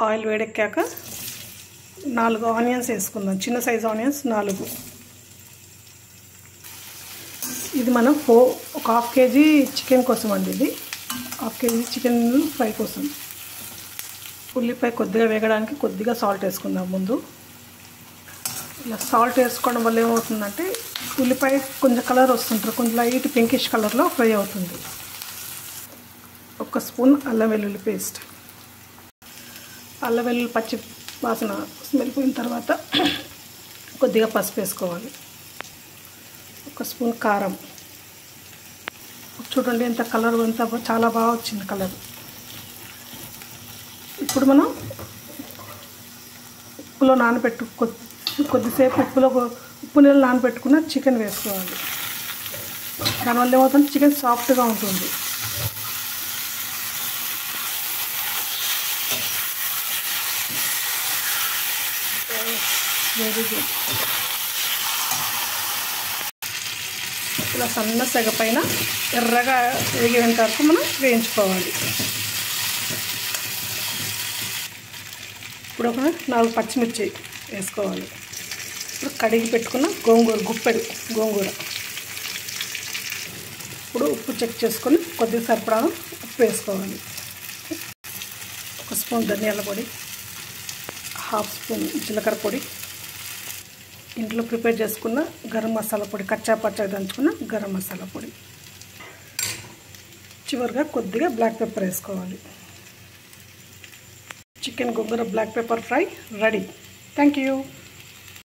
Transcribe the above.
Oil వేడెక్కాక 4 onions వేసుకుందాం. చిన్న సైజ్ ఆనియన్స్ 4. ఇది మనం ఒక హాఫ్ కేజీ చికెన్ కోసం అండి. ఇది హాఫ్ కేజీ చికెన్ ఫ్రై కోసం. ఉల్లిపాయ కొద్దిగా వేగడానికి కొద్దిగా సాల్ట్ వేసుకుందాం ముందు. ఇలా సాల్ట్ వేసుకోవడం వల్ల ఏమవుతుందంటే ఉల్లిపాయ కొంచెం కలర్ వస్తుంటుంది, కొంచెం లైట్ పింకిష్ కలర్లో ఫ్రై అవుతుంది. 1 స్పూన్ అల్లం వెల్లుల్లి పేస్ట్. అల్లం వెల్లుల్లి పచ్చి వాసన స్మెల్ పోయిన తర్వాత కొద్దిగా పసుపు వేసుకోవాలి. 1 స్పూన్ కారం. చూడండి ఎంత కలర్, ఎంత చాలా బాగా వచ్చింది కలర్. ఇప్పుడు మనం ఉప్పులో కొద్దిసేపు ఉప్పు నీళ్ళు నానబెట్టుకున్న చికెన్ వేసుకోవాలి. దానివల్ల ఏమవుతుంది, చికెన్ సాఫ్ట్గా ఉంటుంది. Very good. ఇలా సన్న సెగ పైన ఎర్రగా వేగేంత వరకు మనం వేయించుకోవాలి. ఇప్పుడు ఒక 4 పచ్చిమిర్చి వేసుకోవాలి. ఇప్పుడు కడిగి పెట్టుకున్న గుప్పెడు గోంగూర. ఇప్పుడు ఉప్పు చెక్ చేసుకొని కొద్దిగా సరిపడా ఉప్పు వేసుకోవాలి. 1 స్పూన్ ధనియాల పొడి, 1/2 స్పూన్ జీలకర్ర పొడి, ఇంట్లో ప్రిపేర్ చేసుకున్న గరం మసాలా పొడి, కచ్చా పచ్చగా దంచుకున్న గరం మసాలా పొడి. చివరిగా కొద్దిగా బ్లాక్ పెప్పర్ వేసుకోవాలి. Chicken gongura black pepper fry ready. Thank you.